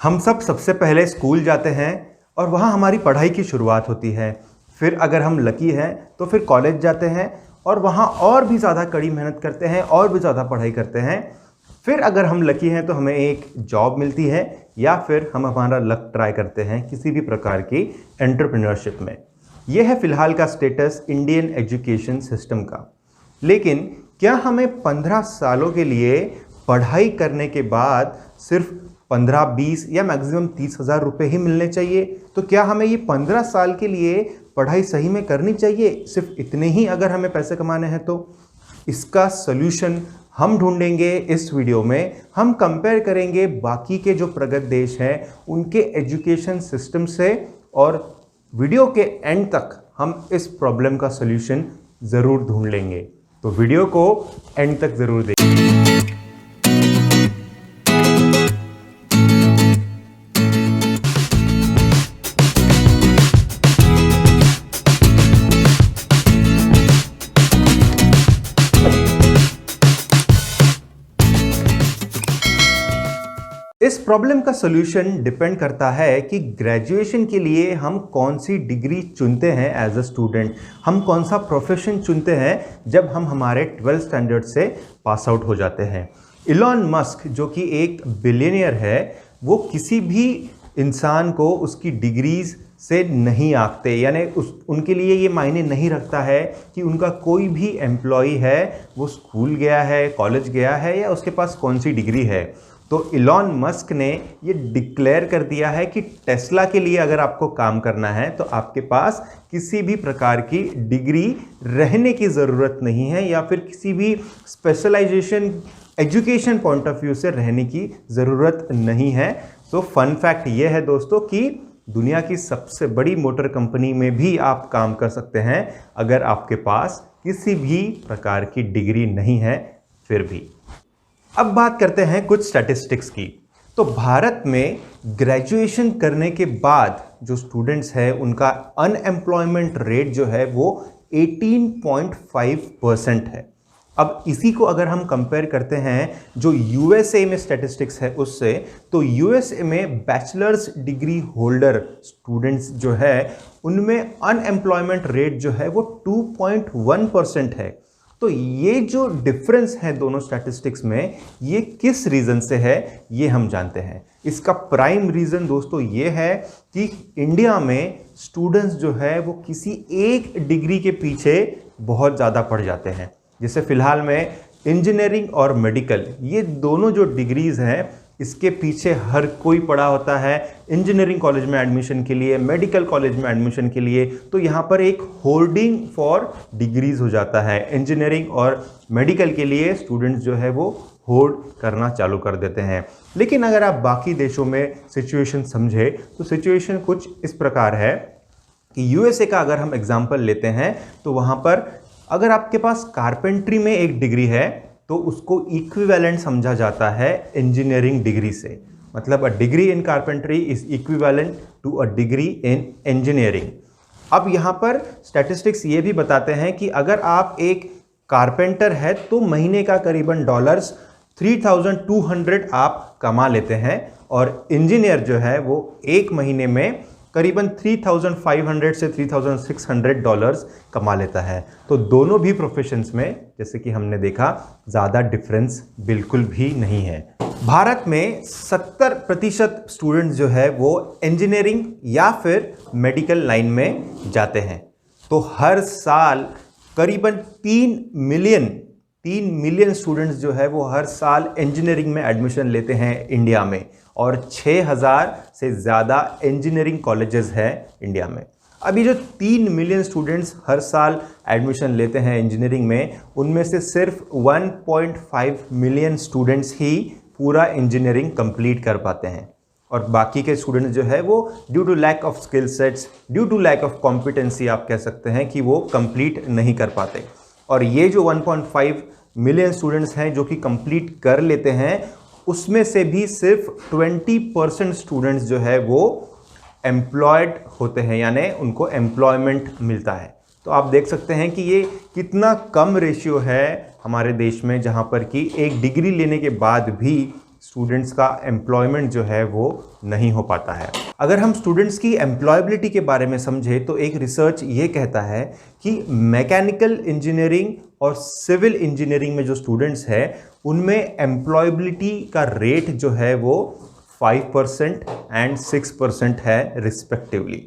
हम सब सबसे पहले स्कूल जाते हैं और वहाँ हमारी पढ़ाई की शुरुआत होती है। फिर अगर हम लकी हैं तो फिर कॉलेज जाते हैं और वहाँ और भी ज़्यादा कड़ी मेहनत करते हैं और भी ज़्यादा पढ़ाई करते हैं। फिर अगर हम लकी हैं तो हमें एक जॉब मिलती है या फिर हम हमारा लक ट्राई करते हैं किसी भी प्रकार की एंटरप्रेन्योरशिप में। यह है फ़िलहाल का स्टेटस इंडियन एजुकेशन सिस्टम का। लेकिन क्या हमें 15 सालों के लिए पढ़ाई करने के बाद सिर्फ 15-20 या मैक्सिमम 30,000 रुपये ही मिलने चाहिए? तो क्या हमें ये 15 साल के लिए पढ़ाई सही में करनी चाहिए, सिर्फ इतने ही अगर हमें पैसे कमाने हैं तो? इसका सॉल्यूशन हम ढूंढेंगे इस वीडियो में। हम कंपेयर करेंगे बाकी के जो प्रगत देश हैं उनके एजुकेशन सिस्टम से, और वीडियो के एंड तक हम इस प्रॉब्लम का सॉल्यूशन ज़रूर ढूंढ लेंगे। तो वीडियो को एंड तक ज़रूर देखिए। इस प्रॉब्लम का सॉल्यूशन डिपेंड करता है कि ग्रेजुएशन के लिए हम कौन सी डिग्री चुनते हैं एज अ स्टूडेंट, हम कौन सा प्रोफेशन चुनते हैं जब हम हमारे 12th स्टैंडर्ड से पास आउट हो जाते हैं। इलॉन मस्क जो कि एक बिलियनियर है, वो किसी भी इंसान को उसकी डिग्रीज से नहीं आंकते, यानी उनके लिए ये मायने नहीं रखता है कि उनका कोई भी एम्प्लॉय है वो स्कूल गया है, कॉलेज गया है या उसके पास कौन सी डिग्री है। तो इलॉन मस्क ने ये डिक्लेयर कर दिया है कि टेस्ला के लिए अगर आपको काम करना है तो आपके पास किसी भी प्रकार की डिग्री रहने की ज़रूरत नहीं है, या फिर किसी भी specialisation education point of view से रहने की ज़रूरत नहीं है। तो फन फैक्ट ये है दोस्तों कि दुनिया की सबसे बड़ी मोटर कंपनी में भी आप काम कर सकते हैं अगर आपके पास किसी भी प्रकार की डिग्री नहीं है फिर भी। अब बात करते हैं कुछ स्टैटिस्टिक्स की। तो भारत में ग्रेजुएशन करने के बाद जो स्टूडेंट्स हैं उनका अनएम्प्लॉयमेंट रेट जो है वो 18.5% है। अब इसी को अगर हम कंपेयर करते हैं जो यूएसए में स्टैटिस्टिक्स है उससे, तो यूएसए में बैचलर्स डिग्री होल्डर स्टूडेंट्स जो है उनमें अनएम्प्लॉयमेंट रेट जो है वो 2.1% है। तो ये जो डिफरेंस है दोनों स्टैटिस्टिक्स में, ये किस रीज़न से है ये हम जानते हैं। इसका प्राइम रीज़न दोस्तों ये है कि इंडिया में स्टूडेंट्स जो है वो किसी एक डिग्री के पीछे बहुत ज़्यादा पड़ जाते हैं। जैसे फ़िलहाल में इंजीनियरिंग और मेडिकल, ये दोनों जो डिग्रीज़ हैं इसके पीछे हर कोई पड़ा होता है। इंजीनियरिंग कॉलेज में एडमिशन के लिए, मेडिकल कॉलेज में एडमिशन के लिए, तो यहाँ पर एक होल्डिंग फॉर डिग्रीज हो जाता है। इंजीनियरिंग और मेडिकल के लिए स्टूडेंट्स जो है वो होल्ड करना चालू कर देते हैं। लेकिन अगर आप बाकी देशों में सिचुएशन समझे तो सिचुएशन कुछ इस प्रकार है कि यूएसए का अगर हम एग्जाम्पल लेते हैं तो वहाँ पर अगर आपके पास कारपेंट्री में एक डिग्री है तो उसको इक्विवेलेंट समझा जाता है इंजीनियरिंग डिग्री से। मतलब a degree in carpentry is equivalent to a degree in engineering. अब यहाँ पर स्टैटिस्टिक्स ये भी बताते हैं कि अगर आप एक कारपेंटर है तो महीने का करीबन $3,200 आप कमा लेते हैं, और इंजीनियर जो है वो एक महीने में करीबन 3,500 से $3,600 कमा लेता है। तो दोनों भी प्रोफेशंस में जैसे कि हमने देखा ज़्यादा डिफरेंस बिल्कुल भी नहीं है। भारत में 70% स्टूडेंट्स जो है वो इंजीनियरिंग या फिर मेडिकल लाइन में जाते हैं। तो हर साल करीबन 3 मिलियन स्टूडेंट्स जो है वो हर साल इंजीनियरिंग में एडमिशन लेते हैं इंडिया में, और 6,000 से ज़्यादा इंजीनियरिंग कॉलेजेस हैं इंडिया में। अभी जो 3 मिलियन स्टूडेंट्स हर साल एडमिशन लेते हैं इंजीनियरिंग में, उनमें से सिर्फ 1.5 मिलियन स्टूडेंट्स ही पूरा इंजीनियरिंग कंप्लीट कर पाते हैं, और बाकी के स्टूडेंट्स जो है वो due to lack of skill sets, due to lack of competency आप कह सकते हैं कि वो कंप्लीट नहीं कर पाते। और ये जो 1.5 मिलियन स्टूडेंट्स हैं जो कि कंप्लीट कर लेते हैं, उसमें से भी सिर्फ 20% स्टूडेंट्स जो है वो एम्प्लॉयड होते हैं, यानी उनको एम्प्लॉयमेंट मिलता है। तो आप देख सकते हैं कि ये कितना कम रेशियो है हमारे देश में, जहाँ पर कि एक डिग्री लेने के बाद भी स्टूडेंट्स का एम्प्लॉयमेंट जो है वो नहीं हो पाता है। अगर हम स्टूडेंट्स की एम्प्लॉयबिलिटी के बारे में समझें तो एक रिसर्च ये कहता है कि मैकेनिकल इंजीनियरिंग और सिविल इंजीनियरिंग में जो स्टूडेंट्स हैं उनमें एम्प्लॉयबिलिटी का रेट जो है वो 5% एंड 6% है रिस्पेक्टिवली।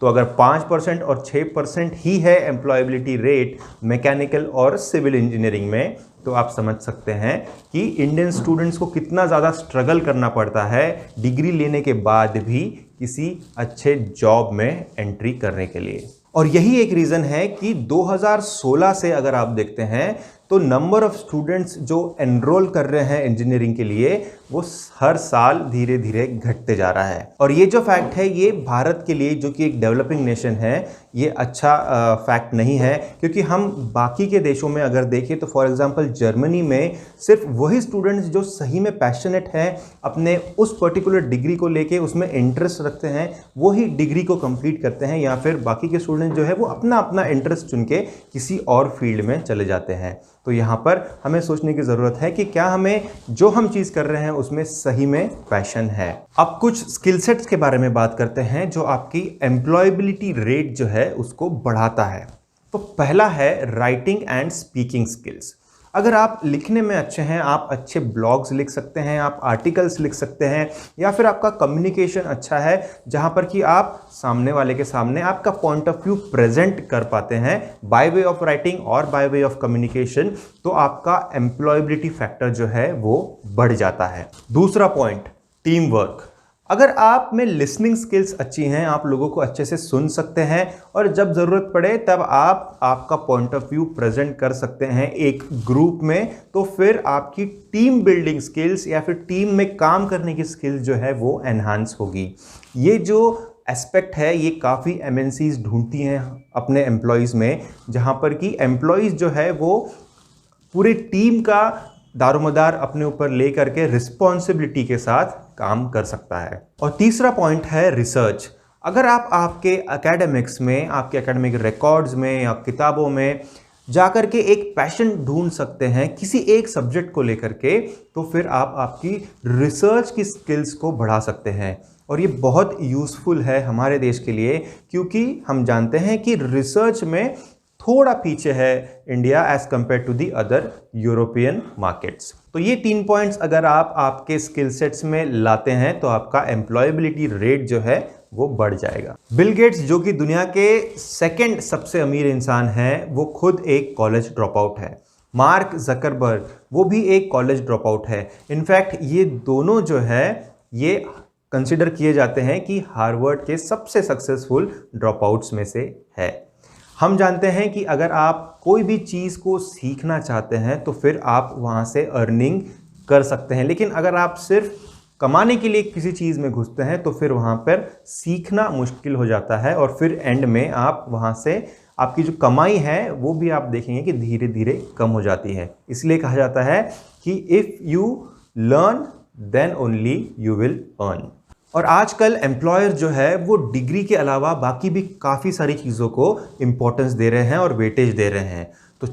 तो अगर 5% और 6% ही है एम्प्लॉयबिलिटी रेट मैकेनिकल और सिविल इंजीनियरिंग में, तो आप समझ सकते हैं कि इंडियन स्टूडेंट्स को कितना ज़्यादा स्ट्रगल करना पड़ता है डिग्री लेने के बाद भी किसी अच्छे जॉब में एंट्री करने के लिए। और यही एक रीज़न है कि 2016 से अगर आप देखते हैं तो नंबर ऑफ स्टूडेंट्स जो एनरोल कर रहे हैं इंजीनियरिंग के लिए वो हर साल धीरे धीरे घटते जा रहा है। और ये जो फैक्ट है ये भारत के लिए, जो कि एक डेवलपिंग नेशन है, ये अच्छा फैक्ट नहीं है, क्योंकि हम बाकी के देशों में अगर देखें तो फॉर एग्जांपल जर्मनी में सिर्फ वही स्टूडेंट्स जो सही में पैशनेट हैं, अपने उस पर्टिकुलर डिग्री को लेके उसमें इंटरेस्ट रखते हैं, वही डिग्री को कंप्लीट करते हैं, या फिर बाकी के स्टूडेंट जो है वो अपना अपना इंटरेस्ट चुन के किसी और फील्ड में चले जाते हैं। तो यहाँ पर हमें सोचने की ज़रूरत है कि क्या हमें जो हम चीज़ कर रहे हैं उसमें सही में पैशन है। अब कुछ स्किल सेट्स के बारे में बात करते हैं जो आपकी एम्प्लॉयबिलिटी रेट जो है उसको बढ़ाता है। तो पहला है राइटिंग एंड स्पीकिंग स्किल्स। अगर आप लिखने में अच्छे हैं, आप अच्छे ब्लॉग्स लिख सकते हैं, आप आर्टिकल्स लिख सकते हैं, या फिर आपका कम्युनिकेशन अच्छा है जहां पर कि आप सामने वाले के सामने आपका पॉइंट ऑफ व्यू प्रेजेंट कर पाते हैं बाय वे ऑफ राइटिंग और बाय वे ऑफ कम्युनिकेशन, तो आपका एम्प्लॉयबिलिटी फैक्टर जो है वो बढ़ जाता है। दूसरा पॉइंट, टीम वर्क। अगर आप में लिसनिंग स्किल्स अच्छी हैं, आप लोगों को अच्छे से सुन सकते हैं और जब ज़रूरत पड़े तब आप आपका पॉइंट ऑफ व्यू प्रेजेंट कर सकते हैं एक ग्रुप में, तो फिर आपकी टीम बिल्डिंग स्किल्स या फिर टीम में काम करने की स्किल्स जो है वो एनहांस होगी। ये जो एस्पेक्ट है ये काफ़ी एमएनसीज ढूंढती हैं अपने एम्प्लॉयज़ में, जहाँ पर कि एम्प्लॉयज़ जो है वो पूरे टीम का दारोमदार अपने ऊपर ले करके रिस्पॉन्सिबिलिटी के साथ काम कर सकता है। और तीसरा पॉइंट है रिसर्च। अगर आप आपके एकेडमिक्स में, आपके एकेडमिक रिकॉर्ड्स में या किताबों में जाकर के एक पैशन ढूंढ सकते हैं किसी एक सब्जेक्ट को लेकर के, तो फिर आप आपकी रिसर्च की स्किल्स को बढ़ा सकते हैं। और ये बहुत यूज़फुल है हमारे देश के लिए, क्योंकि हम जानते हैं कि रिसर्च में थोड़ा पीछे है India as compare to the other European markets. तो ये 3 पॉइंट्स अगर आप आपके स्किल सेट्स में लाते हैं तो आपका एम्प्लॉयबिलिटी रेट जो है वो बढ़ जाएगा। बिल गेट्स, जो कि दुनिया के सेकंड सबसे अमीर इंसान हैं, वो खुद एक कॉलेज ड्रॉप आउट है। मार्क जकरबर्ग, वो भी एक कॉलेज ड्रॉप आउट है। इनफैक्ट ये दोनों जो है ये कंसिडर किए जाते हैं कि हार्वर्ड के सबसे सक्सेसफुल ड्रॉप आउट्स में से है। हम जानते हैं कि अगर आप कोई भी चीज़ को सीखना चाहते हैं तो फिर आप वहाँ से अर्निंग कर सकते हैं, लेकिन अगर आप सिर्फ कमाने के लिए किसी चीज़ में घुसते हैं तो फिर वहाँ पर सीखना मुश्किल हो जाता है, और फिर एंड में आप वहाँ से आपकी जो कमाई है वो भी आप देखेंगे कि धीरे धीरे कम हो जाती है। इसलिए कहा जाता है कि if you learn then only you will earn. और आजकल एम्प्लॉयर जो है वो डिग्री के अलावा बाकी भी काफ़ी सारी चीज़ों को इम्पोर्टेंस दे रहे हैं और वेटेज दे रहे हैं। तो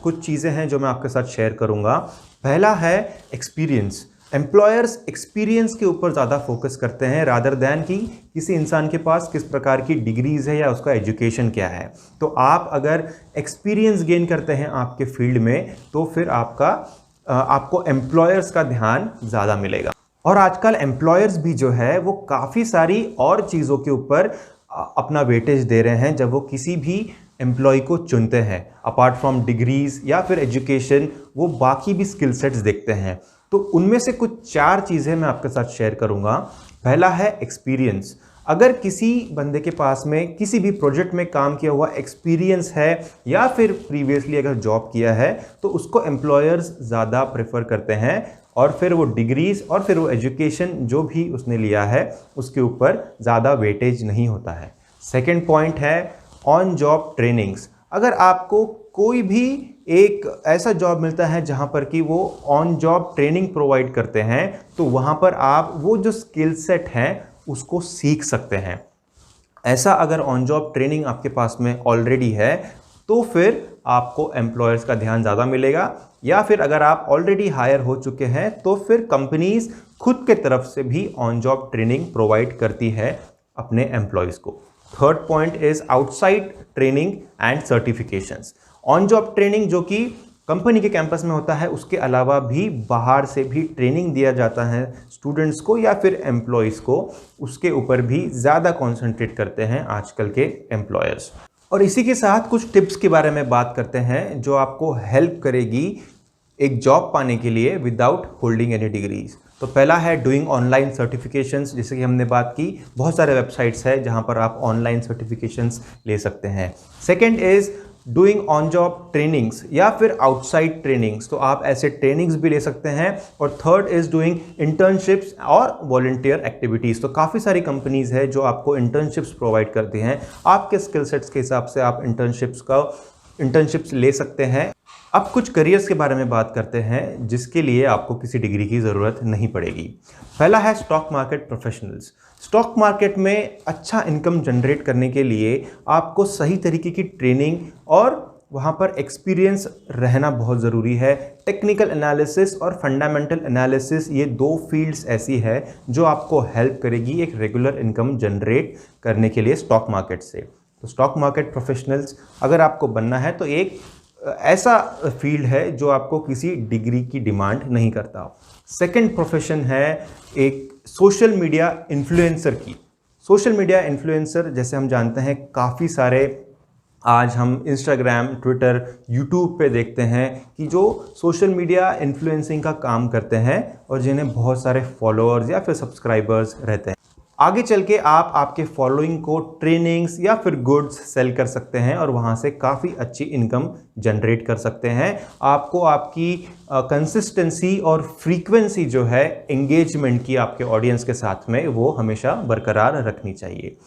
कुछ चीज़ें हैं जो मैं आपके साथ शेयर करूंगा। पहला है एक्सपीरियंस। एम्प्लॉयर्स एक्सपीरियंस के ऊपर ज़्यादा फोकस करते हैं रादर दैन कि किसी इंसान के पास किस प्रकार की डिग्रीज़ है या उसका एजुकेशन क्या है। तो आप अगर एक्सपीरियंस गेन करते हैं आपके फील्ड में तो फिर आपको एम्प्लॉयर्स का ध्यान ज़्यादा मिलेगा। और आजकल एम्प्लॉयर्स भी जो है वो काफ़ी सारी और चीज़ों के ऊपर अपना वेटेज दे रहे हैं जब वो किसी भी एम्प्लॉय को चुनते हैं। अपार्ट फ्रॉम डिग्रीज या फिर एजुकेशन, वो बाकी भी स्किल सेट्स देखते हैं। तो उनमें से कुछ 4 चीज़ें मैं आपके साथ शेयर करूंगा। पहला है एक्सपीरियंस। अगर किसी बंदे के पास में किसी भी प्रोजेक्ट में काम किया हुआ एक्सपीरियंस है या फिर प्रीवियसली अगर जॉब किया है तो उसको एम्प्लॉयर्स ज़्यादा प्रेफर करते हैं, और फिर वो डिग्रीज और फिर वो एजुकेशन जो भी उसने लिया है उसके ऊपर ज़्यादा वेटेज नहीं होता है। सेकंड पॉइंट है ऑन जॉब ट्रेनिंग्स। अगर आपको कोई भी एक ऐसा जॉब मिलता है जहां पर कि वो ऑन जॉब ट्रेनिंग प्रोवाइड करते हैं तो वहां पर आप वो जो स्किल सेट हैं उसको सीख सकते हैं। ऐसा अगर ऑन जॉब ट्रेनिंग आपके पास में ऑलरेडी है तो फिर आपको एम्प्लॉयर्स का ध्यान ज़्यादा मिलेगा, या फिर अगर आप ऑलरेडी हायर हो चुके हैं तो फिर कंपनीज खुद के तरफ से भी ऑन जॉब ट्रेनिंग प्रोवाइड करती है अपने एम्प्लॉयज़ को। Third point is outside training and certifications. On job training जो कि कंपनी के कैंपस में होता है, उसके अलावा भी बाहर से भी ट्रेनिंग दिया जाता है स्टूडेंट्स को या फिर एम्प्लॉयज़ को, उसके ऊपर भी ज़्यादा कॉन्सेंट्रेट करते हैं आजकल के एम्प्लॉयर्स। और इसी के साथ कुछ टिप्स के बारे में बात करते हैं जो आपको हेल्प करेगी एक जॉब पाने के लिए विदाउट होल्डिंग एनी डिग्रीज। तो पहला है डूइंग ऑनलाइन सर्टिफिकेशंस। जैसे कि हमने बात की, बहुत सारे वेबसाइट्स हैं जहां पर आप ऑनलाइन सर्टिफिकेशंस ले सकते हैं। Second is doing on job trainings या फिर आउटसाइड ट्रेनिंग्स, तो आप ऐसे ट्रेनिंग्स भी ले सकते हैं। और थर्ड इज डूइंग इंटर्नशिप्स और वॉलंटियर एक्टिविटीज़। तो काफ़ी सारी कंपनीज है जो आपको इंटर्नशिप्स प्रोवाइड करती हैं। आपके स्किल सेट्स के हिसाब से आप इंटर्नशिप्स ले सकते हैं। अब कुछ करियर्स के बारे में बात करते हैं जिसके लिए आपको किसी डिग्री की ज़रूरत नहीं पड़ेगी। पहला है stock market professionals. Stock market में अच्छा इनकम जनरेट करने के लिए आपको सही तरीके की ट्रेनिंग और वहाँ पर एक्सपीरियंस रहना बहुत ज़रूरी है। टेक्निकल एनालिसिस और फंडामेंटल एनालिसिस, ये दो फील्ड्स ऐसी है जो आपको हेल्प करेगी एक रेगुलर इनकम जनरेट करने के लिए स्टॉक मार्केट से। तो स्टॉक मार्केट प्रोफेशनल्स अगर आपको बनना है तो एक ऐसा फील्ड है जो आपको किसी डिग्री की डिमांड नहीं करता। सेकंड प्रोफेशन है एक सोशल मीडिया इन्फ्लुएंसर की। सोशल मीडिया इन्फ्लुएंसर जैसे हम जानते हैं काफ़ी सारे आज हम इंस्टाग्राम, ट्विटर, यूट्यूब पे देखते हैं कि जो सोशल मीडिया इन्फ्लुएंसिंग का काम करते हैं और जिन्हें बहुत सारे फॉलोअर्स या फिर सब्सक्राइबर्स रहते हैं। आगे चल के आप आपके फॉलोइंग को ट्रेनिंग्स या फिर गुड्स सेल कर सकते हैं और वहाँ से काफ़ी अच्छी इनकम जनरेट कर सकते हैं। आपको आपकी कंसिस्टेंसी और फ्रीक्वेंसी जो है एंगेजमेंट की आपके ऑडियंस के साथ में, वो हमेशा बरकरार रखनी चाहिए।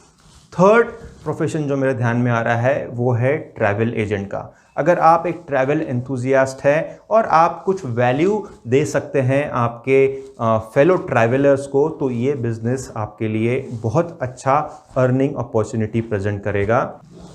थर्ड प्रोफेशन जो मेरे ध्यान में आ रहा है वो है ट्रैवल एजेंट का। अगर आप एक ट्रैवल एंथुजियास्ट हैं और आप कुछ वैल्यू दे सकते हैं आपके फेलो ट्रैवलर्स को, तो ये बिजनेस आपके लिए बहुत अच्छा अर्निंग अपॉर्चुनिटी प्रेजेंट करेगा।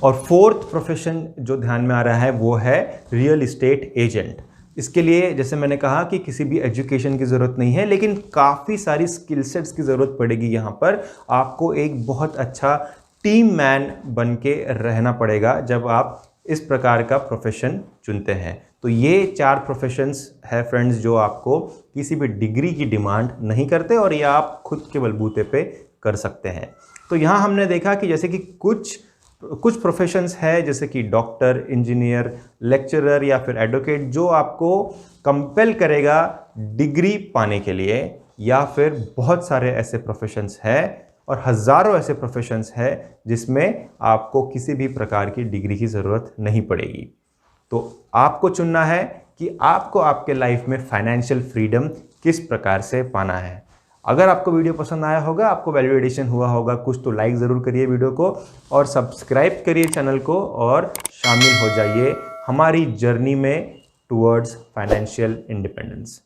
और फोर्थ प्रोफेशन जो ध्यान में आ रहा है वो है रियल इस्टेट एजेंट। इसके लिए जैसे मैंने कहा कि किसी भी एजुकेशन की ज़रूरत नहीं है, लेकिन काफ़ी सारी स्किल सेट्स की ज़रूरत पड़ेगी। यहाँ पर आपको एक बहुत अच्छा टीम मैन बन के रहना पड़ेगा जब आप इस प्रकार का प्रोफेशन चुनते हैं। तो ये 4 प्रोफेशंस है फ्रेंड्स जो आपको किसी भी डिग्री की डिमांड नहीं करते और ये आप खुद के बलबूते पे कर सकते हैं। तो यहाँ हमने देखा कि जैसे कि कुछ प्रोफेशंस है जैसे कि डॉक्टर, इंजीनियर, लेक्चरर या फिर एडवोकेट जो आपको कंपेल करेगा डिग्री पाने के लिए, या फिर बहुत सारे ऐसे प्रोफेशंस हैं और हज़ारों ऐसे प्रोफेशंस हैं जिसमें आपको किसी भी प्रकार की डिग्री की ज़रूरत नहीं पड़ेगी। तो आपको चुनना है कि आपको आपके लाइफ में फाइनेंशियल फ्रीडम किस प्रकार से पाना है। अगर आपको वीडियो पसंद आया होगा, आपको वैल्यू एडिशन हुआ होगा कुछ, तो लाइक ज़रूर करिए वीडियो को और सब्सक्राइब करिए चैनल को और शामिल हो जाइए हमारी जर्नी में टुवर्ड्स फाइनेंशियल इंडिपेंडेंस।